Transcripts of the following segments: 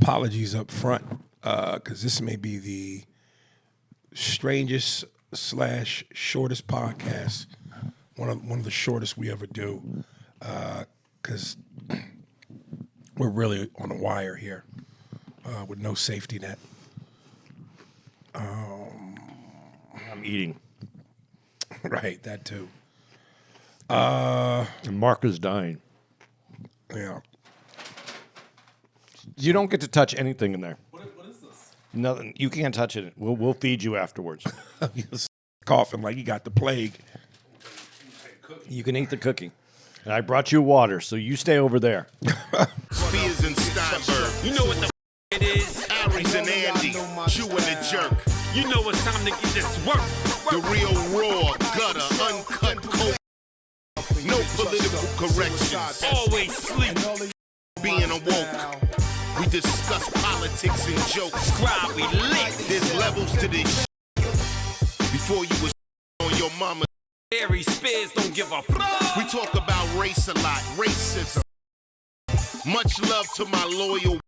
apologies up front, because this may be the strangest / shortest podcast, one of the shortest we ever do, because we're really on a wire here, with no safety net. I'm eating. Right, that too. And Mark is dying. Yeah. You don't get to touch anything in there. What is this? Nothing. You can't touch it. We'll feed you afterwards. He's coughing like he got the plague. You can eat the cookie. And I brought you water, so you stay over there. Spears and Steinberg. You know what the it is? Aries and Andy. Chew and the jerk. You know it's time to get this work. The real raw, gutter, uncut, cold. No political corrections. Always sleep. Being awoke. We discuss politics and jokes. Subscribe, we lit. There's levels to this shit. Before you was on your mama. Aries Spears don't give a fuck. We talk about race a lot, racism. Much love to my loyal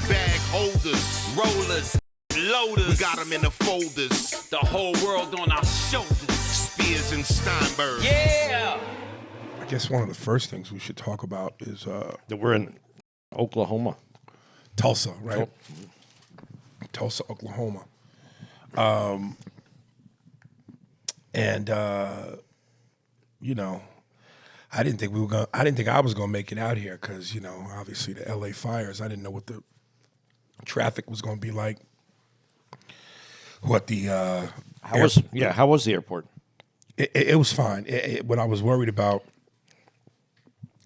bag holders. Rollers, loaders. We got them in the folders. The whole world on our shoulders. Spears and Steinberg. Yeah. I guess one of the first things we should talk about is That we're in Oklahoma. Tulsa, right? Tulsa, Oklahoma. You know, I didn't think I was gonna make it out here because, you know, obviously the LA fires. I didn't know what the traffic was gonna be like. What the How was the airport? It was fine. What I was worried about,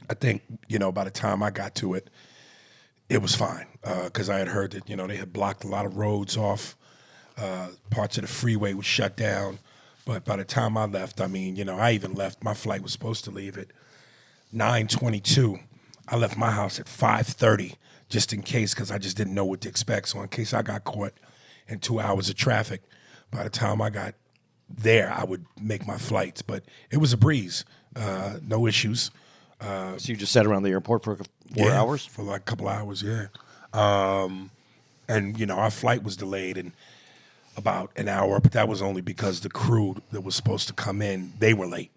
I think, you know, by the time I got to it, it was fine because I had heard that, you know, they had blocked a lot of roads off. Parts of the freeway was shut down. But by the time I left, I mean, you know, I even left. My flight was supposed to leave at 9:22. I left my house at 5:30 just in case, because I just didn't know what to expect. So in case I got caught in 2 hours of traffic, by the time I got there, I would make my flights. But it was a breeze, no issues. So you just sat around the airport for 4 hours? For like a couple hours, yeah. And, you know, our flight was delayed in about an hour, but that was only because the crew that was supposed to come in, they were late.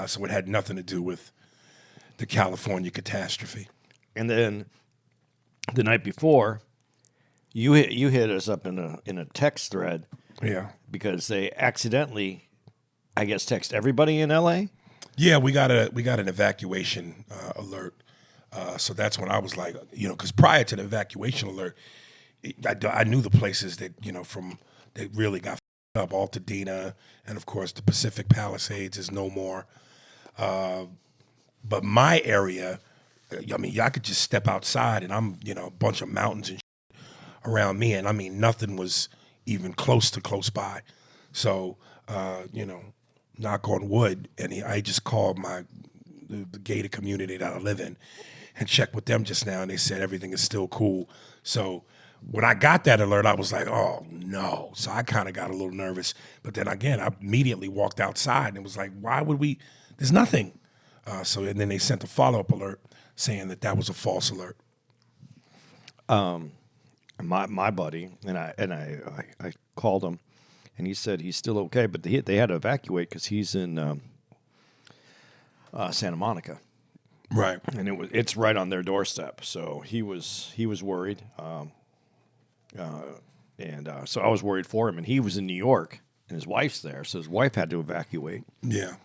So it had nothing to do with the California catastrophe. And then the night before, you hit us up in a text thread. Yeah. Because they accidentally, I guess, text everybody in LA. Yeah, we got an evacuation alert. So that's when I was like, you know, because prior to the evacuation alert, I knew the places that, you know, that really got up. Altadena, and of course the Pacific Palisades is no more. But my area, I mean, I could just step outside and I'm, you know, a bunch of mountains and around me, and I mean nothing was even close by. So, you know, knock on wood, and I just called the gated community that I live in and checked with them just now, and they said everything is still cool. So when I got that alert, I was like, oh, no. So I kind of got a little nervous. But then again, I immediately walked outside and it was like, why would we? There's nothing. And then they sent a follow-up alert saying that was a false alert. My buddy, and I called him, and he said he's still okay, but they had to evacuate because he's in Santa Monica. Right. And it's right on their doorstep. So he was worried. So I was worried for him, and he was in New York, and his wife's there, so his wife had to evacuate. Yeah.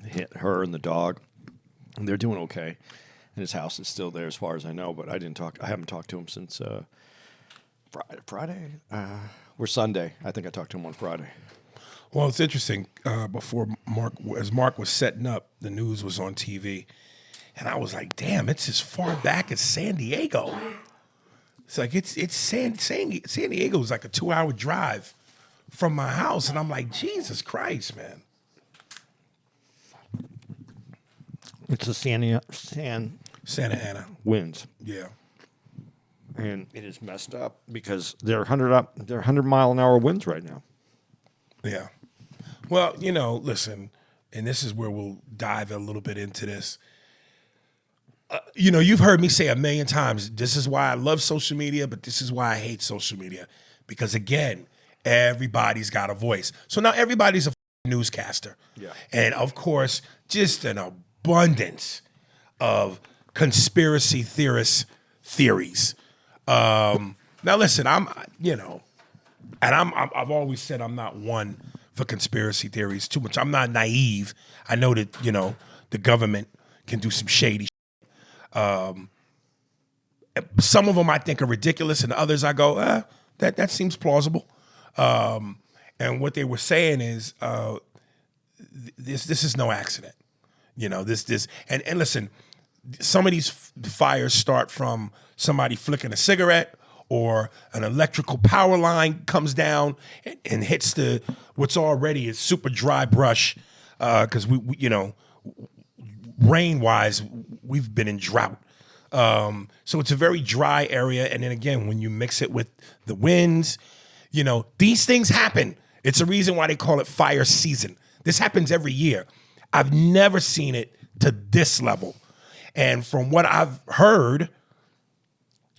Hit her and the dog, and they're doing okay. And his house is still there, as far as I know. But I haven't talked to him since Friday. We're Sunday. I think I talked to him on Friday. Well, it's interesting. Before Mark was setting up, the news was on TV, and I was like, "Damn, it's as far back as San Diego." It's like it's San Diego is like a 2-hour drive from my house, and I'm like, Jesus Christ, man. It's the Santa Ana winds. Yeah. And it is messed up because they're 100-mile-an-hour winds right now. Yeah. Well, you know, listen, and this is where we'll dive a little bit into this. You've heard me say a million times, this is why I love social media, but this is why I hate social media. Because again, everybody's got a voice. So now everybody's a newscaster. Yeah. And of course, just an abundance of conspiracy theorists theories. Now listen, I've always said I'm not one for conspiracy theories too much. I'm not naive. I know that, the government can do some shady shit. Some of them I think are ridiculous, and others I go, that seems plausible. And what they were saying is, this is no accident. And listen, some of these fires start from somebody flicking a cigarette, or an electrical power line comes down and hits what's already a super dry brush, because we rain-wise, we've been in drought. So it's a very dry area. And then again, when you mix it with the winds, these things happen. It's a reason why they call it fire season. This happens every year. I've never seen it to this level. And from what I've heard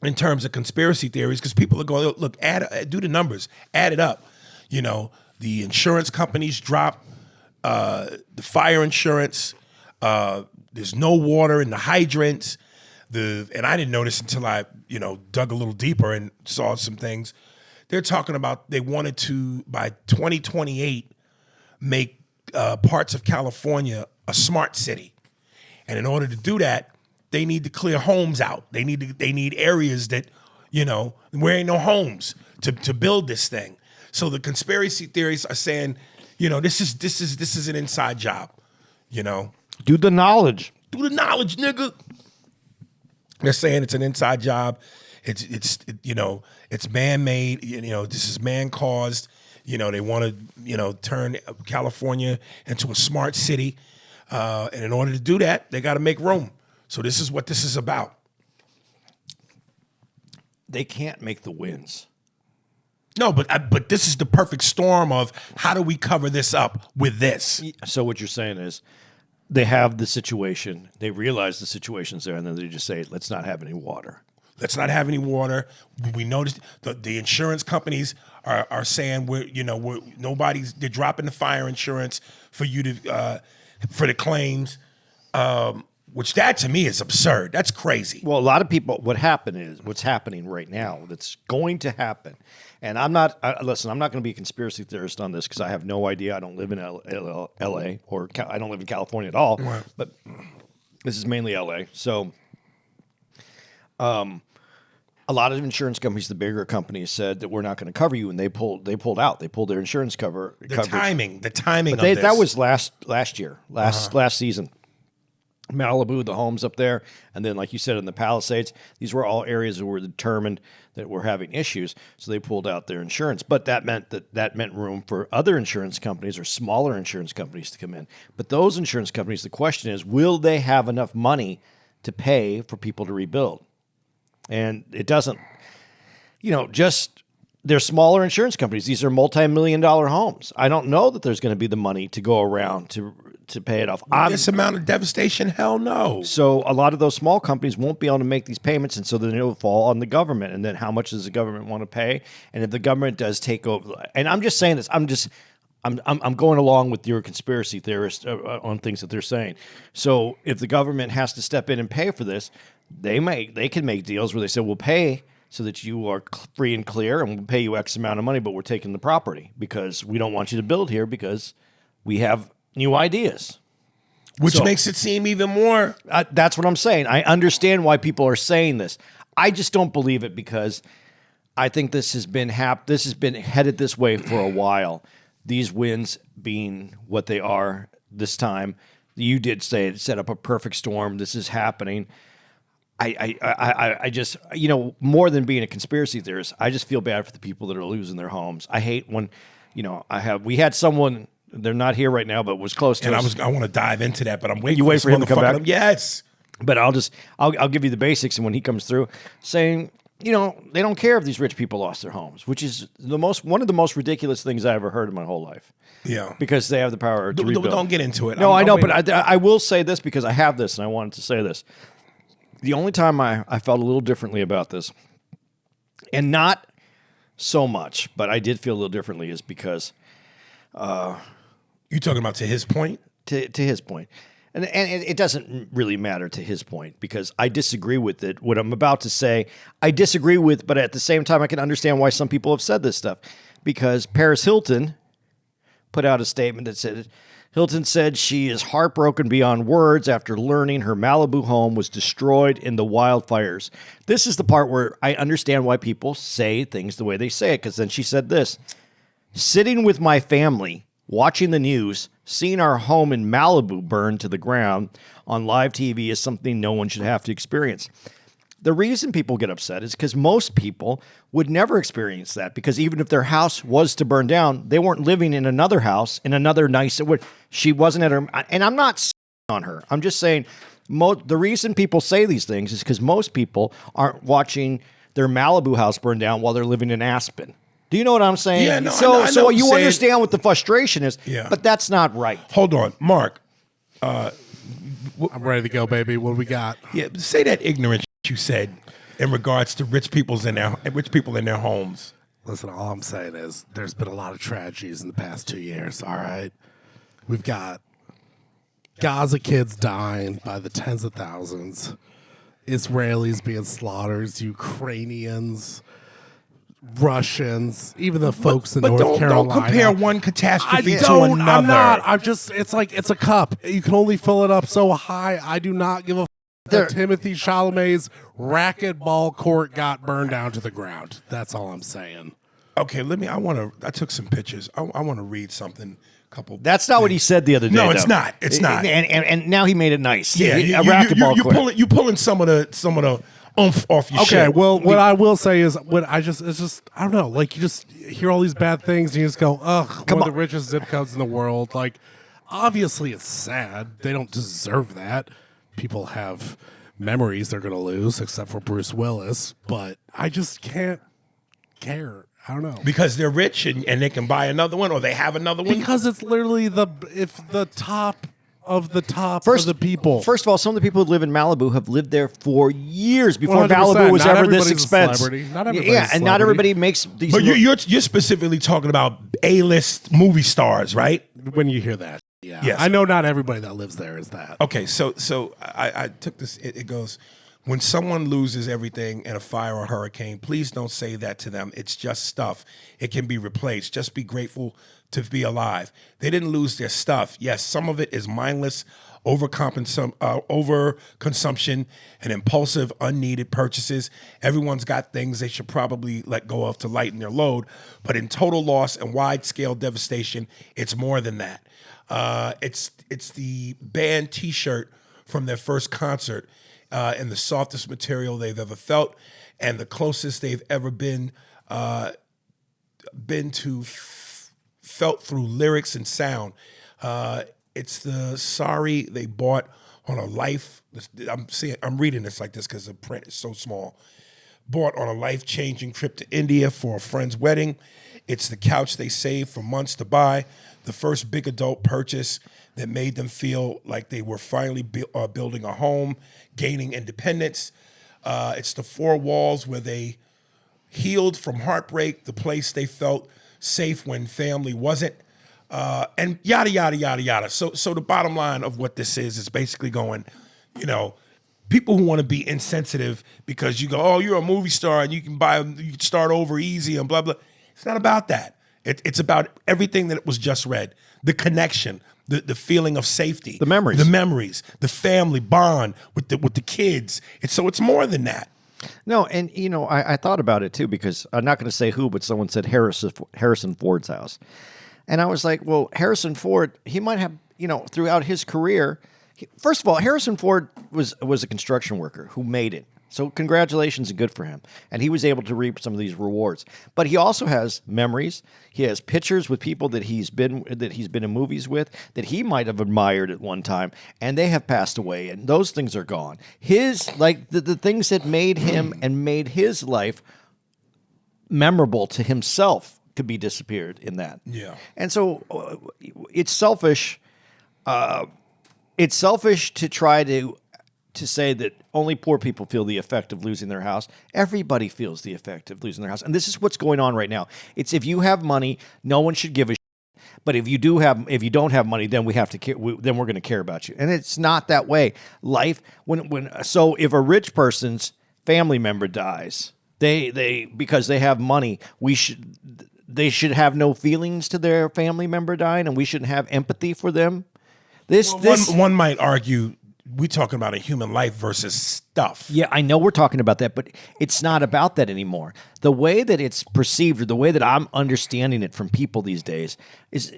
in terms of conspiracy theories, because people are going, look, do the numbers, add it up. The insurance companies drop the fire insurance. There's no water in the hydrants. And I didn't notice until I, dug a little deeper and saw some things. They're talking about they wanted to, by 2028, make parts of California a smart city. And in order to do that, they need to clear homes out. They need areas that, where ain't no homes to build this thing. So the conspiracy theories are saying, this is an inside job. Do the knowledge, nigga. They're saying it's an inside job. It's man-made. This is man-caused. They want to turn California into a smart city, and in order to do that, they got to make room. So this is what this is about. They can't make the winds. No, but this is the perfect storm of how do we cover this up with this? So what you're saying is, they have the situation, they realize the situation's there, and then they just say, let's not have any water. Let's not have any water. We noticed the insurance companies are saying they're dropping the fire insurance for you to for the claims, which that to me is absurd. That's crazy. Well, a lot of people, what's happening right now, that's going to happen. And I'm not going to be a conspiracy theorist on this because I have no idea. I don't live in L.A. or I don't live in California at all. Right. But this is mainly L.A. So a lot of insurance companies, the bigger companies, said that we're not going to cover you, and they pulled out. They pulled their insurance coverage. The timing but of this. That was last year, last season. Malibu, the homes up there, and then, like you said, in the Palisades, these were all areas that were determined that were having issues, so they pulled out their insurance. But that meant room for other insurance companies or smaller insurance companies to come in. But those insurance companies, the question is, will they have enough money to pay for people to rebuild? And it doesn't, they're smaller insurance companies. These are multi-million-dollar homes. I don't know that there's going to be the money to go around to pay it off. This amount of devastation? Hell no. So a lot of those small companies won't be able to make these payments, and so then it'll fall on the government. And then how much does the government want to pay? And if the government does take over, and I'm just saying this, I'm going along with your conspiracy theorists on things that they're saying. So if the government has to step in and pay for this, they can make deals where they say, we'll pay so that you are free and clear, and we'll pay you X amount of money, but we're taking the property because we don't want you to build here because we have new ideas. Which makes it seem even more. That's what I'm saying. I understand why people are saying this. I just don't believe it because I think this has been headed this way for a while. These winds being what they are this time. You did say it set up a perfect storm. This is happening. I just, more than being a conspiracy theorist, I just feel bad for the people that are losing their homes. I hate when, we had someone, they're not here right now, but was close to us. I want to dive into that, but I'm waiting you wait for him to come back? Yes. But I'll give you the basics, and when he comes through, saying, they don't care if these rich people lost their homes, which is one of the most ridiculous things I ever heard in my whole life. Yeah. Because they have the power to rebuild. Don't get into it. No, I know, but I will say this because I have this, and I wanted to say this. The only time I felt a little differently about this, and not so much, but I did feel a little differently, is because You talking about to his point? to his point. And it doesn't really matter to his point because I disagree with it. What I'm about to say, I disagree with, but at the same time, I can understand why some people have said this stuff. Because Paris Hilton put out a statement that said, Hilton said she is heartbroken beyond words after learning her Malibu home was destroyed in the wildfires. This is the part where I understand why people say things the way they say it, because then she said this, sitting with my family, watching the news, seeing our home in Malibu burn to the ground on live TV is something no one should have to experience. The reason people get upset is because most people would never experience that, because even if their house was to burn down, they weren't living in another house in another nice. She wasn't at her, and I'm not on her. I'm just saying the reason people say these things is because most people aren't watching their Malibu house burn down while they're living in Aspen. Do you know what I'm saying? Yeah, no, so I know what you you're saying. understand what the frustration is, Yeah. but that's not right. Hold on, Mark. I'm ready to go, baby. What do we got? Yeah, say that ignorant you said in regards to rich people in their homes. Listen, all I'm saying is there's been a lot of tragedies in the past 2 years, all right? We've got Gaza kids dying by the tens of thousands, Israelis being slaughtered, Ukrainians, Russians, even the folks in North Carolina. Don't compare one catastrophe I to don't. another. I'm not. I'm just. It's like it's a cup. You can only fill it up so high. I do not give a that Timothy Chalamet's racquetball court got burned down to the ground. That's all I'm saying. Okay, I took some pictures. I want to read something. Couple. That's not what he said the other day. No, it's though. not. It's not. And now he made it nice. Yeah, a racquetball court. you pulling some of the oomph off your shit. Okay, well, what I will say is, it's just, I don't know, like, you just hear all these bad things, and you just go, ugh, one of the richest zip codes in the world. Like, obviously it's sad. They don't deserve that. People have memories they're going to lose, except for Bruce Willis, but I just can't care. I don't know. Because they're rich and they can buy another one, or they have another one? Because it's literally the top of the people. First of all, some of the people who live in Malibu have lived there for years before 100%. Malibu was Not ever this everybody's a expensive. celebrity. Not everybody's yeah, a and not celebrity. everybody makes these. But you're specifically talking about A-list movie stars, right? When you hear that, yeah. Yes. I know not everybody that lives there is that. Okay, so I took this. It goes, when someone loses everything in a fire or hurricane, please don't say that to them. It's just stuff. It can be replaced. Just be grateful to be alive. They didn't lose their stuff. Yes, some of it is mindless overconsumption and impulsive, unneeded purchases. Everyone's got things they should probably let go of to lighten their load. But in total loss and wide-scale devastation, it's more than that. It's the band T-shirt from their first concert, and the softest material they've ever felt, and the closest they've ever been to felt through lyrics and sound. It's the sorry they bought on a life. I'm reading this like this because the print is so small. Bought on a life-changing trip to India for a friend's wedding. It's the couch they saved for months to buy. The first big adult purchase that made them feel like they were finally building a home, gaining independence. It's the four walls where they healed from heartbreak, the place they felt safe when family wasn't, and yada, yada, yada, yada. So the bottom line of what this is basically going, people who want to be insensitive because you go, oh, you're a movie star and you can start over easy and blah, blah. It's not about that. It's about everything that was just read, the connection, the feeling of safety, the memories, the family bond with the kids. It's more than that. No, and I thought about it too, because I'm not going to say who, but someone said Harrison Ford's house, and I was like, well, Harrison Ford, he might have, throughout his career. First of all, Harrison Ford was a construction worker who made it. So congratulations and good for him. And he was able to reap some of these rewards. But he also has memories. He has pictures with people that he's been in movies with that he might have admired at one time, and they have passed away, and those things are gone. The things that made him and made his life memorable to himself could be disappeared in that. Yeah. And so it's selfish. It's selfish to try to to say that only poor people feel the effect of losing their house. Everybody feels the effect of losing their house. And this is what's going on right now. It's if you have money, no one should give a shit. But if you don't have money, then then we're going to care about you. And it's not that way. Life so if a rich person's family member dies, they because they have money, they should have no feelings to their family member dying, and we shouldn't have empathy for them. One might argue we're talking about a human life versus stuff. Yeah, I know we're talking about that, but it's not about that anymore. The way that it's perceived, or the way that I'm understanding it from people these days, is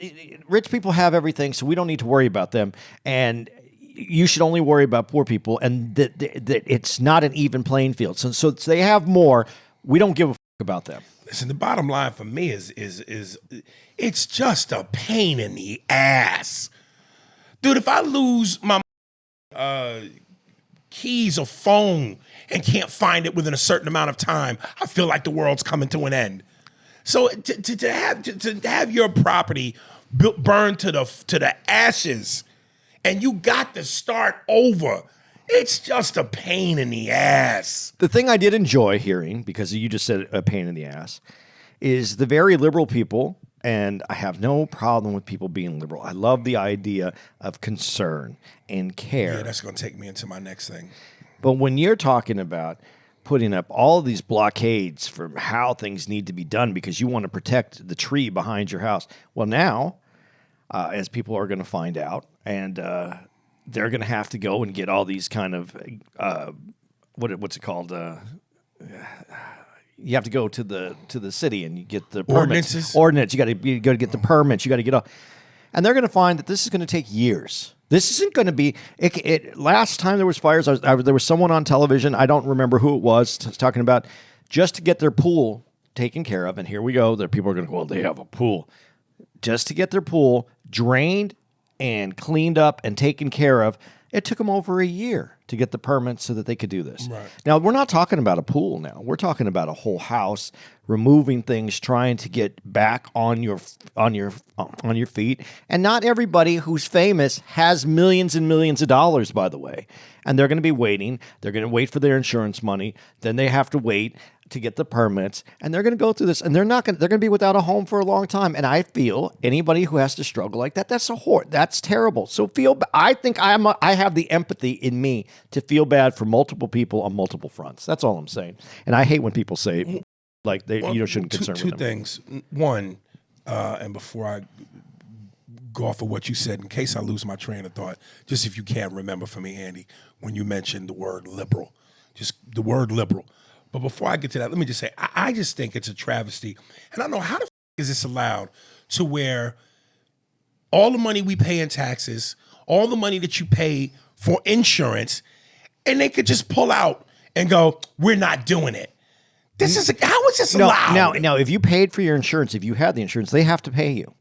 rich people have everything, so we don't need to worry about them, and you should only worry about poor people, and that it's not an even playing field. So they have more. We don't give a fuck about them. Listen, the bottom line for me is it's just a pain in the ass. Dude, if I lose my keys or phone and can't find it within a certain amount of time, I feel like the world's coming to an end. So to have your property burned to the ashes, and you got to start over, it's just a pain in the ass. The thing I did enjoy hearing, because you just said a pain in the ass, is the very liberal people. And I have no problem with people being liberal. I love the idea of concern and care. Yeah, that's going to take me into my next thing. But when you're talking about putting up all these blockades for how things need to be done because you want to protect the tree behind your house, well, now, as people are going to find out, and they're going to have to go and get all these kind of, what's it called? You have to go to the city and you get the permits. Ordinance. You got to get the permits. You got to get all, and they're going to find that this is going to take years. This isn't going to be. Last time there was fires, there was someone on television. I don't remember who it was talking about just to get their pool taken care of. And here we go. There people are going to go. Well, they have a pool, just to get their pool drained and cleaned up and taken care of. It took them over a year to get the permits so that they could do this. Right. Now, we're not talking about a pool now. We're talking about a whole house, removing things, trying to get back on your feet. And not everybody who's famous has millions and millions of dollars, by the way. And they're going to be waiting. They're going to wait for their insurance money. Then they have to wait to get the permits, and they're going to go through this, and they're going to be without a home for a long time. And I feel anybody who has to struggle like that, that's terrible. So I think I have the empathy in me to feel bad for multiple people on multiple fronts. That's all I'm saying. And I hate when people say like shouldn't concern with them. Two things. One, and before I go off of what you said, in case I lose my train of thought, just if you can't remember for me, Andy, when you mentioned the word liberal, just the word liberal. But before I get to that, let me just say, I just think it's a travesty. And I don't know, how the f*** is this allowed to where all the money we pay in taxes, all the money that you pay for insurance, and they could just pull out and go, we're not doing it. How is this allowed? Now, if you paid for your insurance, if you had the insurance, they have to pay you.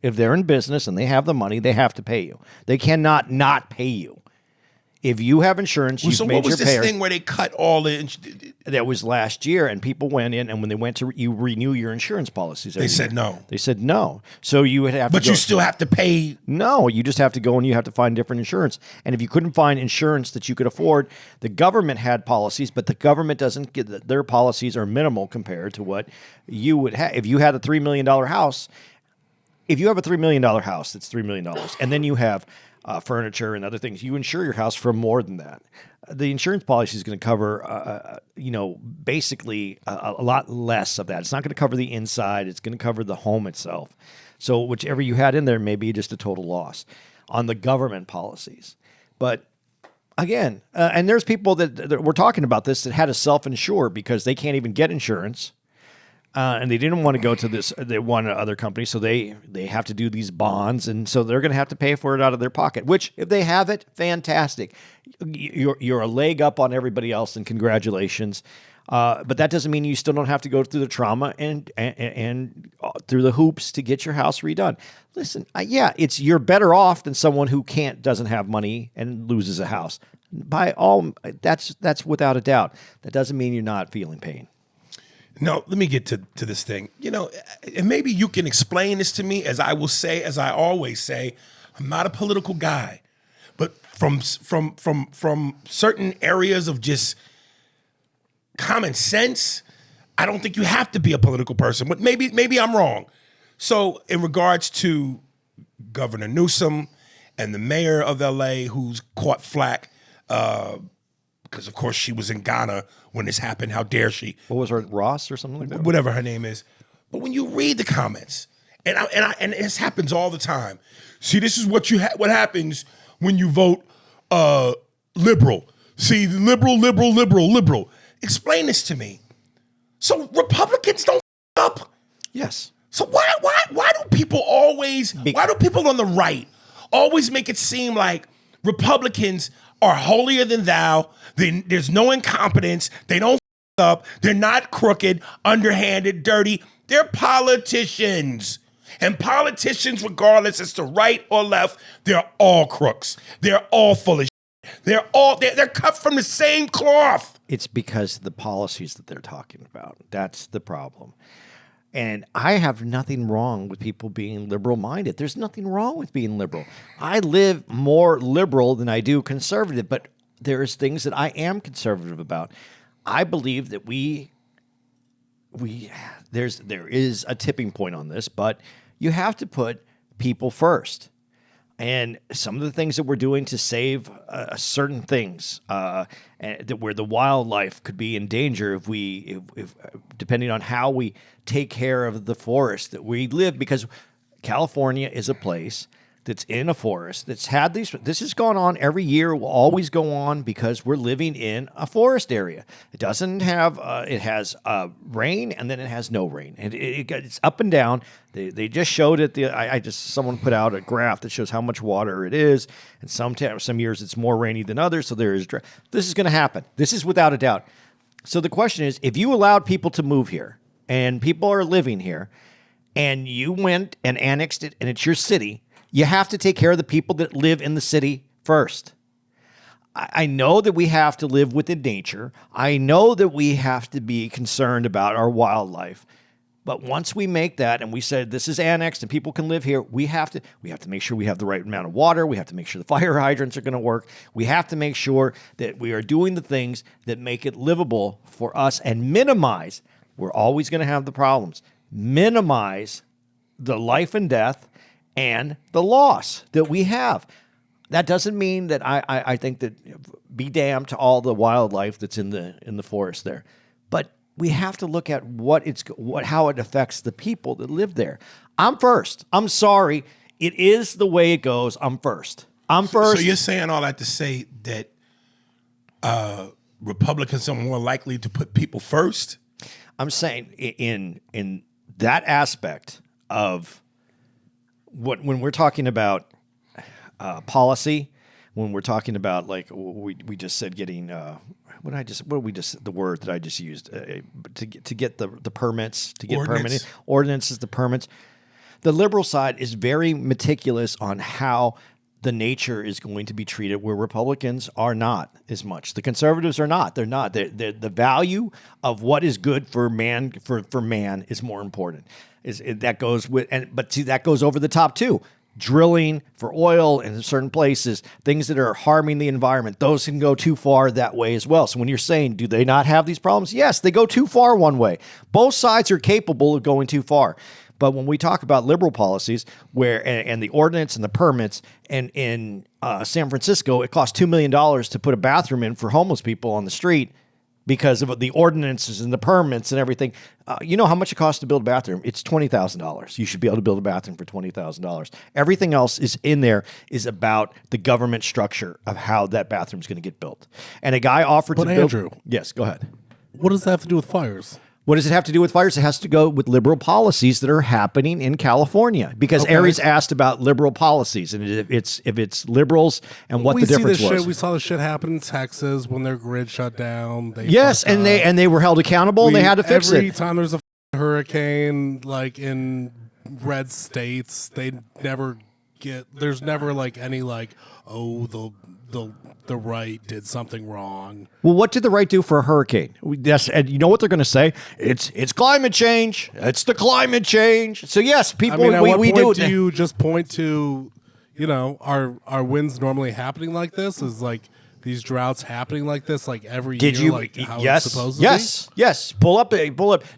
If they're in business and they have the money, they have to pay you. They cannot not pay you. If you have insurance, you've so made what was your this payer. thing where they cut all the... That was last year, and people went in, and when they went to renew your insurance policies, They said no. They said no. So you would have to But you still have to pay... No, you just have to go and you have to find different insurance. And if you couldn't find insurance that you could afford, the government had policies, but the government doesn't get... Their policies are minimal compared to what you would have. If you had a $3 million house... If you have a $3 million house, it's $3 million. And then you have... furniture and other things, you insure your house for more than that. The insurance policy is going to cover, basically a lot less of that. It's not going to cover the inside. It's going to cover the home itself. So whichever you had in there may be just a total loss on the government policies. But again, and there's people that we're talking about this that had to self-insure because they can't even get insurance. And they didn't want to go to this. They wanted other companies, so they have to do these bonds, and so they're going to have to pay for it out of their pocket. Which, if they have it, fantastic. You're a leg up on everybody else, and congratulations. But that doesn't mean you still don't have to go through the trauma and through the hoops to get your house redone. Listen, you're better off than someone who doesn't have money and loses a house. That's without a doubt. That doesn't mean you're not feeling pain. No, let me get to this thing. And maybe you can explain this to me, as I always say, I'm not a political guy. But from certain areas of just common sense, I don't think you have to be a political person. But maybe I'm wrong. So in regards to Governor Newsom and the mayor of LA, who's caught flack because, of course, she was in Ghana when this happened. How dare she? What was her, Ross or something like that? Whatever her name is. But when you read the comments, and this happens all the time. See, this is what what happens when you vote liberal. See, liberal. Explain this to me. So Republicans don't up. Yes. So why do people why do people on the right always make it seem like Republicans are holier than thou? There's no incompetence. They don't up. They're not crooked, underhanded, dirty. They're politicians. And politicians, regardless as to right or left, they're all crooks. They're all full of shit. They're cut from the same cloth. It's because of the policies that they're talking about. That's the problem. And I have nothing wrong with people being liberal-minded. There's nothing wrong with being liberal. I live more liberal than I do conservative, but there's things that I am conservative about. I believe that there is a tipping point on this, but you have to put people first. And some of the things that we're doing to save certain things, where the wildlife could be in danger if depending on how we take care of the forest that we live, because California is a place that's in a forest that's had these. This has gone on every year, will always go on because we're living in a forest area. It doesn't have. It has rain and then it has no rain, and it's up and down. They just showed it. Someone put out a graph that shows how much water it is, and some years it's more rainy than others. So there is. This is going to happen. This is without a doubt. So the question is, if you allowed people to move here and people are living here, and you went and annexed it, and it's your city. You have to take care of the people that live in the city first. I know that we have to live within nature. I know that we have to be concerned about our wildlife. But once we make that and we said this is annexed and people can live here, we have to make sure we have the right amount of water. We have to make sure the fire hydrants are going to work. We have to make sure that we are doing the things that make it livable for us and minimize. We're always going to have the problems. Minimize the life and death and the loss that we have. That doesn't mean that I think that be damned to all the wildlife that's in the forest there, but we have to look at how it affects the people that live there. I'm first. I'm sorry. It is the way it goes. I'm first. So you're saying all that to say that Republicans are more likely to put people first? I'm saying in that aspect of when we're talking about policy, when we're talking about like we just said getting the word that I just used to get the permits, to get permitting ordinances, the permits. The liberal side is very meticulous on how the nature is going to be treated, where Republicans are not as much. The conservatives are not. They're not. The value of what is good for man for man is more important. That goes over the top too. Drilling for oil in certain places, things that are harming the environment, those can go too far that way as well. So when you're saying, do they not have these problems? Yes, they go too far one way. Both sides are capable of going too far. But when we talk about liberal policies, and the ordinance and the permits, and in San Francisco, it costs $2 million to put a bathroom in for homeless people on the street because of the ordinances and the permits and everything. You know how much it costs to build a bathroom? It's $20,000. You should be able to build a bathroom for $20,000. Everything else is in there is about the government structure of how that bathroom is going to get built. And a guy offered to build. Andrew, yes, go ahead. what does that have to do with fires? What does it have to do with fires? It has to go with liberal policies that are happening in California. Because Aries asked about liberal policies, and if it's liberals and what the difference was. We saw this shit happen in Texas when their grid shut down. They were held accountable and they had to fix it. Every time there's a hurricane, like in red states, there's never like any like, oh, the right did something wrong. Well, what did the right do for a hurricane? Yes, and you know what they're going to say? It's climate change. It's the climate change. So yes, people. I mean, we do it. Do you just point to, are winds normally happening like this? Is like these droughts happening like this like every Did year? you? Like how Yes. it's supposed to Yes. Yes. Pull up.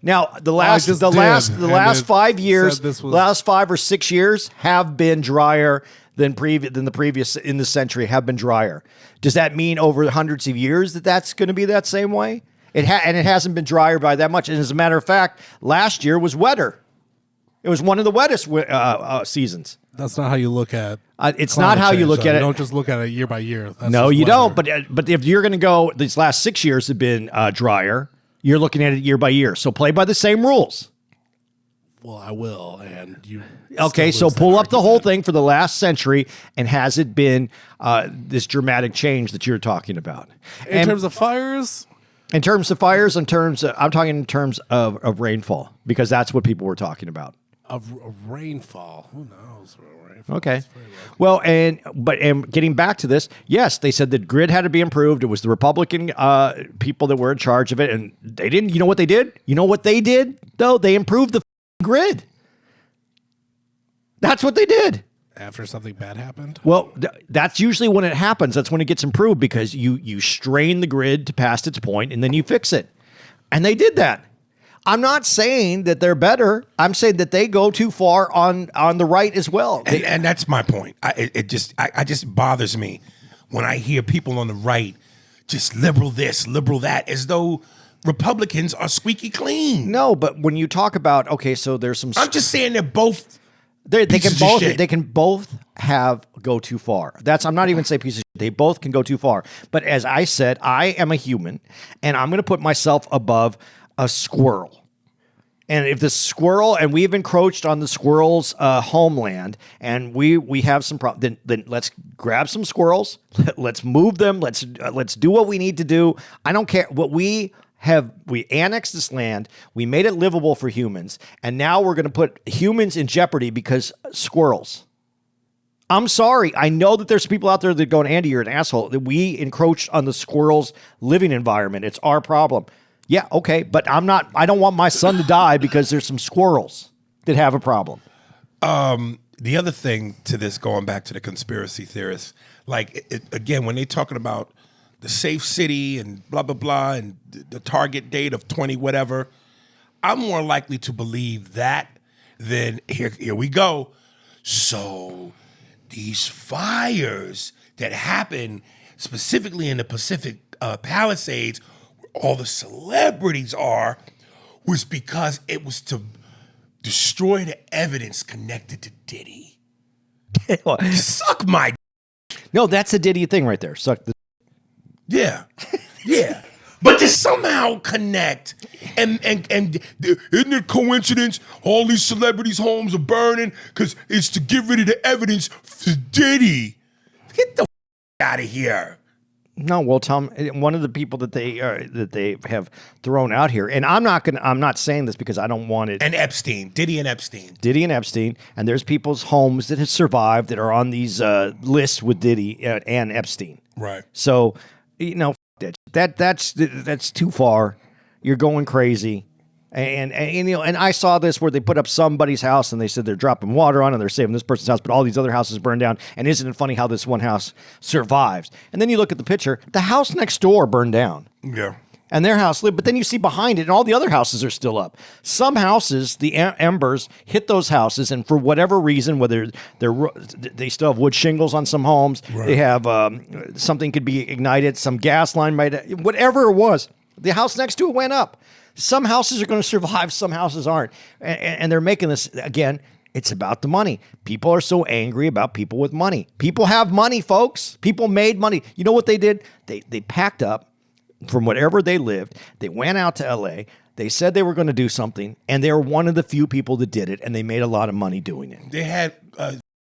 Now the last just the did, last and the last it 5 years, said this was- last 5 or 6 years have been drier than the previous in the century have been drier. Does that mean over hundreds of years that's going to be that same way? And it hasn't been drier by that much. And as a matter of fact, last year was wetter. It was one of the wettest seasons. That's not how you look at. It's not climate how you change, look though. at You it. don't just look at it year by year. That's No, just you weather. don't. But if you're going to go, these last 6 years have been drier. You're looking at it year by year. So play by the same rules. Well, I will, and you. Okay, so still lose that pull up the whole argument. thing for the last century, and has it been this dramatic change that you're talking about? In terms of fires, I'm talking in terms of rainfall, because that's what people were talking about. of rainfall, who knows? Rainfall Okay. is very low. Well, and getting back to this, yes, they said the grid had to be improved. It was the Republican people that were in charge of it, and they didn't. You know what they did? You know what they did though? They improved the grid. That's what they did. After something bad happened. Well, that's usually when it happens. That's when it gets improved, because you strain the grid to past its point and then you fix it. And they did that. I'm not saying that they're better. I'm saying that they go too far on the right as well. And that's my point. It just bothers me when I hear people on the right just liberal this, liberal that, as though Republicans are squeaky clean. No, but when you talk about, okay, so there's some. I'm just saying they're both. They can pieces of both. shit. They can both go too far. I'm not even saying pieces of shit. They both can go too far. But as I said, I am a human, and I'm going to put myself above a squirrel. And if the squirrel, and we've encroached on the squirrel's homeland, and we have some problems, then let's grab some squirrels, let's move them, let's do what we need to do. I don't care what we annexed this land, we made it livable for humans, and now we're going to put humans in jeopardy because squirrels. I'm sorry. I know that there's people out there that are going, Andy, you're an asshole. That we encroached on the squirrel's living environment. It's our problem. Yeah, okay, but I don't want my son to die because there's some squirrels that have a problem. The other thing to this, going back to the conspiracy theorists, like, again, when they're talking about the safe city and blah, blah, blah, and the target date of 20 whatever, I'm more likely to believe that than, here we go. So these fires that happen specifically in the Pacific Palisades, where all the celebrities are, was because it was to destroy the evidence connected to Diddy. Suck my. No, that's a Diddy thing right there. Suck the. Yeah, yeah. But to somehow connect, and isn't it coincidence all these celebrities' homes are burning because it's to get rid of the evidence for Diddy? Get the out of here. No, well, Tom, one of the people that they have thrown out here, and I'm not saying this because I don't want it. And Epstein, Diddy and Epstein, and there's people's homes that have survived that are on these lists with Diddy and Epstein. Right. So, that's too far. You're going crazy. And I saw this where they put up somebody's house and they said they're dropping water on and they're saving this person's house, but all these other houses burned down. And isn't it funny how this one house survives? And then you look at the picture, the house next door burned down. Yeah. And their house lived, but then you see behind it, and all the other houses are still up. Some houses, the embers hit those houses, and for whatever reason, whether they still have wood shingles on some homes, right. They have something could be ignited, some gas line might, whatever it was, the house next to it went up. Some houses are going to survive, some houses aren't, and they're making this again. It's about the money. People are so angry about people with money. People have money, folks. People made money. You know what they did? They packed up from whatever they lived. They went out to LA. They said they were going to do something, and they were one of the few people that did it, and they made a lot of money doing it. They had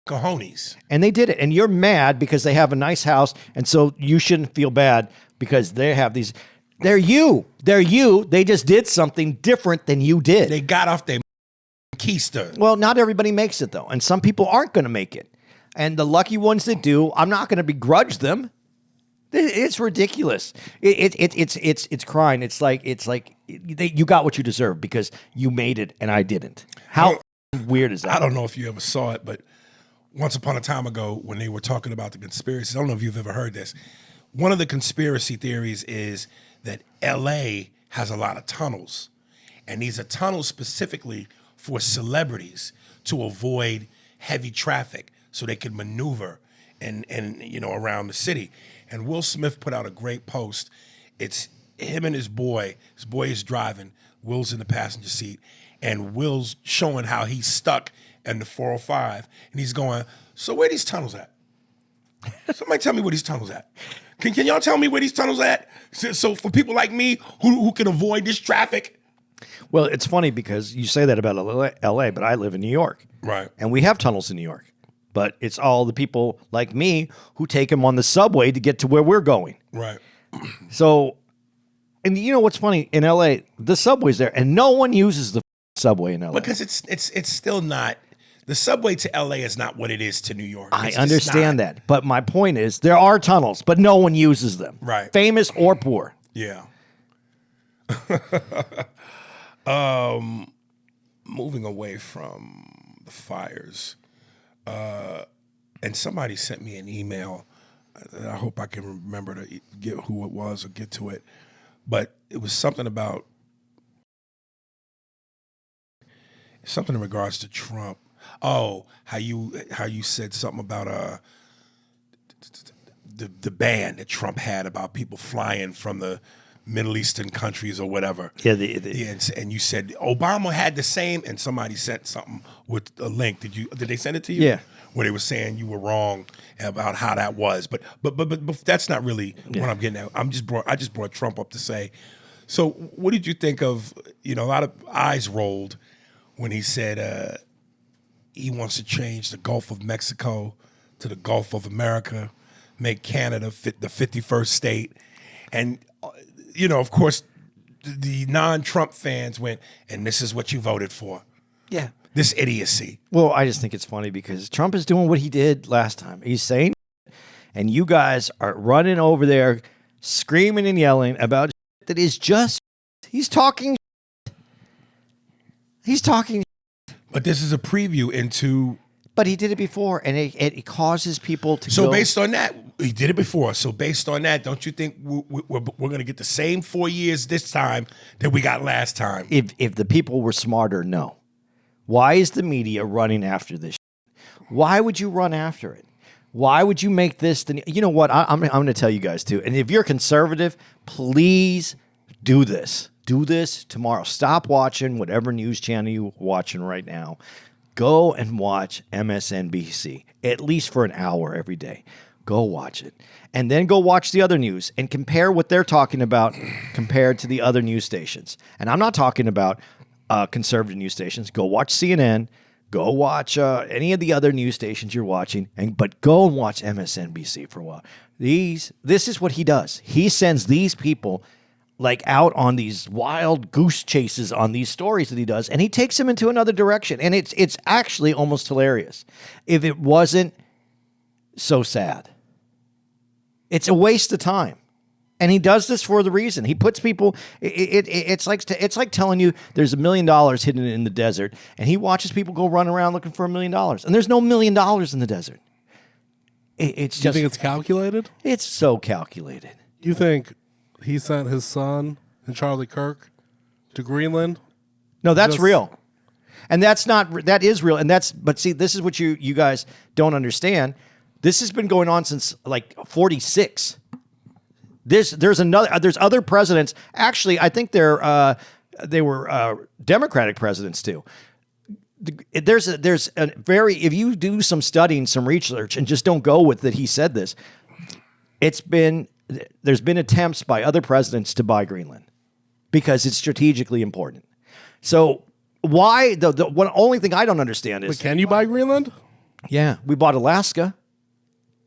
cojones. And they did it. And you're mad because they have a nice house, and so you shouldn't feel bad because they have these. They're you. They just did something different than you did. They got off their keister. Well, not everybody makes it, though, and some people aren't going to make it. And the lucky ones that do, I'm not going to begrudge them. It's ridiculous. It's crying. It's like you got what you deserve because you made it and I didn't. How weird is that? I don't know if you ever saw it, but once upon a time ago when they were talking about the conspiracies. I don't know if you've ever heard this. One of the conspiracy theories is that LA has a lot of tunnels, and these are tunnels specifically for celebrities to avoid heavy traffic so they can maneuver and around the city. And Will Smith put out a great post. It's him and his boy. His boy is driving. Will's in the passenger seat, and Will's showing how he's stuck in the 405, and he's going, so where these tunnels at? Somebody tell me where these tunnels at. Can y'all tell me where these tunnels at? So for people like me who can avoid this traffic. Well, it's funny because you say that about LA, but I live in New York. Right. And we have tunnels in New York. But it's all the people like me who take them on the subway to get to where we're going. Right. So, and you know what's funny? In LA, the subway's there, and no one uses the subway in LA. Because it's still not. The subway to LA is not what it is to New York. I It's just understand not. that. But my point is there are tunnels, but no one uses them. Right. Famous or poor. Yeah. Moving away from the fires, and somebody sent me an email. I hope I can remember to get who it was or get to it, but it was something about something in regards to Trump. Oh, how you said something about the ban that Trump had about people flying from the Middle Eastern countries or whatever. Yeah, and you said Obama had the same, and somebody sent something with a link. Did they send it to you? Yeah. Where they were saying you were wrong about how that was, but that's not really what I'm getting at. I just brought Trump up to say. So, what did you think of? A lot of eyes rolled when he said he wants to change the Gulf of Mexico to the Gulf of America, make Canada fit the 51st state, and of course, the non-Trump fans went, and this is what you voted for. Yeah. This idiocy. Well, I just think it's funny because Trump is doing what he did last time. He's saying, and you guys are running over there screaming and yelling about that is just, he's talking. But this is a preview into... But he did it before, and it causes people to So go. based on that, he did it before. So based on that, don't you think we're going to get the same 4 years this time that we got last time? If the people were smarter, no. Why is the media running after this? Why would you run after it? Why would you make this? You know what? I'm going to tell you guys too. And if you're conservative, please do this. Do this tomorrow. Stop watching whatever news channel you're watching right now. Go and watch MSNBC, at least for an hour every day. Go watch it. And then go watch the other news and compare what they're talking about compared to the other news stations. And I'm not talking about conservative news stations. Go watch CNN. Go watch any of the other news stations you're watching. But go and watch MSNBC for a while. This is what he does. He sends these people like out on these wild goose chases on these stories that he does, and he takes them into another direction. And it's actually almost hilarious if it wasn't so sad. It's a waste of time. And he does this for the reason. He puts people, it's like telling you there's $1 million hidden in the desert, and he watches people go run around looking for $1 million. And there's no $1 million in the desert. It's just. You think it's calculated? It's so calculated. You think he sent his son and Charlie Kirk to Greenland? No, that's real. And that is real. And but see, this is what you guys don't understand. This has been going on since like 46. There's other presidents. Actually, I think they were Democratic presidents too. There's a very, if you do some studying, some research, and just don't go with that he said this, there's been attempts by other presidents to buy Greenland because it's strategically important. So why the only thing I don't understand is, But can you buy Greenland? yeah, we bought Alaska.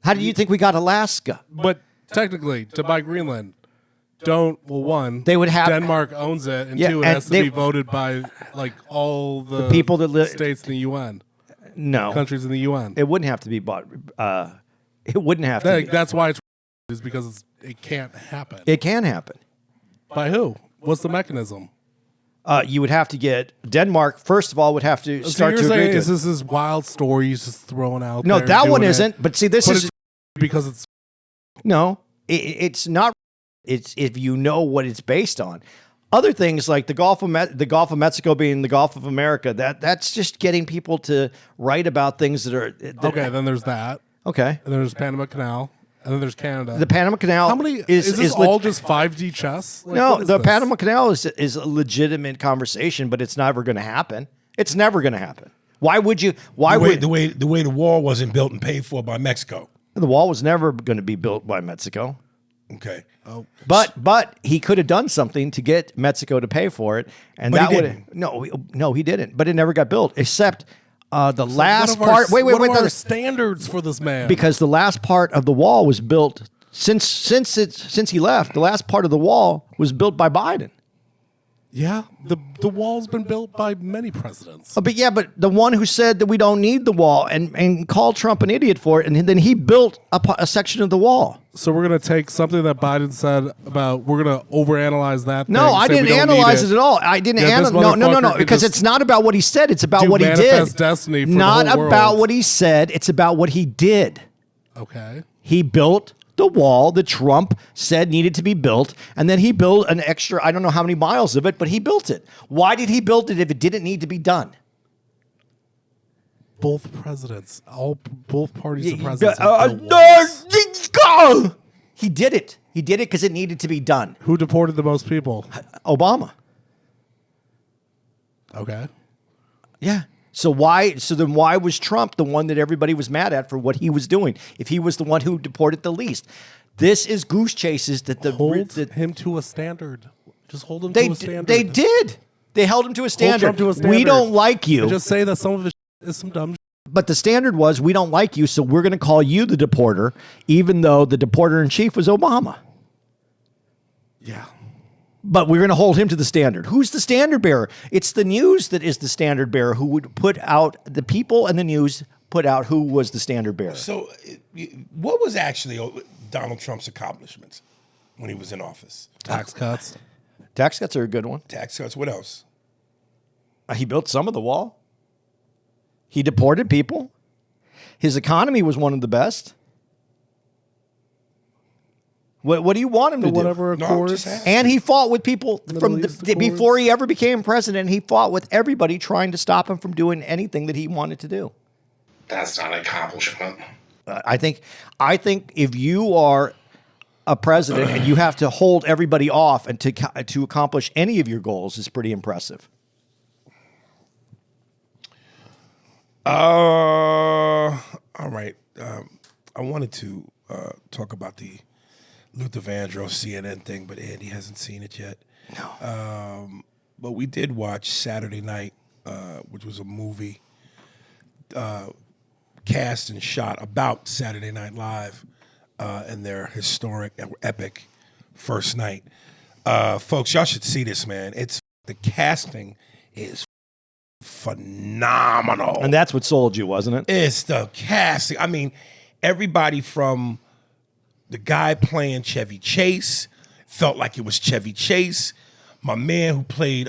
How do you think we got Alaska? But technically, to buy Greenland, one, They would have- Denmark owns it, and Yeah, two, it and has to they- be voted by like all the people that live states in the UN, no countries in the UN. It wouldn't have to be bought. It wouldn't have to. Be. That's why it's is because it can't happen. It can happen. By who? What's the mechanism? You would have to get Denmark. First of all, would have to So start you're to agree saying to is it. this is wild story he's just throwing out No, there, that one doing it, isn't. But see, this but is it's because it's no. It's not. It's if you know what it's based on. Other things like the Gulf of Mexico being the Gulf of America. That's just getting people to write about things that are okay. Then there's that, Okay. and then there's Panama Canal, and then there's Canada. The Panama Canal. How many is this all just 5D chess? Like, No, what is the this? Panama Canal is a legitimate conversation, but it's never going to happen. It's never going to happen. Why would you? Why would the way the wall wasn't built and paid for by Mexico? the wall was never going to be built by Mexico? Okay. But he could have done something to get Mexico to pay for it, and But that he would didn't. no, he didn't. But it never got built, except the last What are our- part. Wait, what are our the- standards for this man? because the last part of the wall was built since he left. The last part of the wall was built by Biden. yeah, the wall's been built by many presidents. But the one who said that we don't need the wall and called Trump an idiot for it, and then he built a section of the wall. So we're gonna take something that Biden said about we're gonna overanalyze that. No, thing, I say we didn't don't need analyze it at all. I didn't Yeah, this analyze. No, motherfucker because could it's not about what he said. It's about do what he did. manifest destiny for the Not whole about world. what he said. It's about what he did. Okay. He built the wall that Trump said needed to be built, and then he built an extra, I don't know how many miles of it, but he built it. Why did he build it if it didn't need to be done? Both presidents, both parties of presidents. have built walls. He did it. He did it because it needed to be done. Who deported the most people? Obama. Okay. Yeah. So then why was Trump the one that everybody was mad at for what he was doing if he was the one who deported the least? This is goose chases that Hold him to a standard. Just hold him they to a standard. they did. They held him to a Hold standard. Trump to a standard. We don't like you. And just say that some of it is some dumb. But the standard was, we don't like you, so we're going to call you the deporter, even though the deporter in chief was Obama. Yeah. But we're going to hold him to the standard. Who's the standard bearer? It's the news that is the standard bearer who would put out, the people and the news put out who was the standard bearer. So, what was actually Donald Trump's accomplishments when he was in office? Tax cuts. Tax cuts are a good one. Tax cuts. What else? He built some of the wall. He deported people. His economy was one of the best. What do you want him to do? Whatever No, I'm accords. just asking. And he fought with people from East Accords. before he ever became president. He fought with everybody trying to stop him from doing anything that he wanted to do. That's not an accomplishment. I think if you are a president and you have to hold everybody off and to accomplish any of your goals is pretty impressive. All right. I wanted to talk about the Luther Vandross CNN thing, but Andy hasn't seen it yet. No. But we did watch Saturday Night, which was a movie cast and shot about Saturday Night Live and their historic, epic first night. Folks, y'all should see this, man. The casting is phenomenal. And that's what sold you, wasn't it? It's the casting. I mean, everybody from the guy playing Chevy Chase felt like it was Chevy Chase. My man who played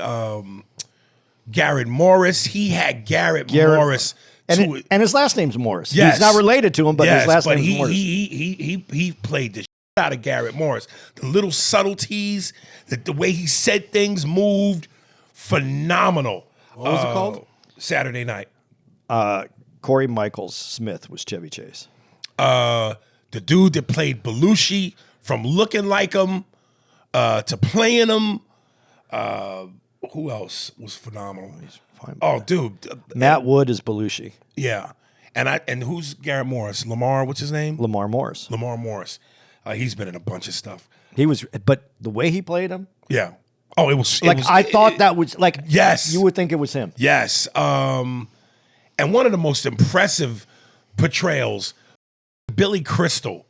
Garrett Morris, he had Garrett Morris. And his last name's Morris. Yes. He's not related to him, but his last name's Morris. He played the shit out of Garrett Morris. The little subtleties, the way he said things, moved, phenomenal. What was it called? Saturday Night. Corey Michaels Smith was Chevy Chase. The dude that played Belushi, from looking like him to playing him. Who else was phenomenal? Oh, dude. Matt Wood is Belushi. Yeah. And who's Garrett Morris? Lamar, what's his name? Lamar Morris. Lamar Morris. He's been in a bunch of stuff. He was, but the way he played him, Yeah. Oh, it was like I thought that was like, Yes. you would think it was him. Yes. And one of the most impressive portrayals, Billy Crystal.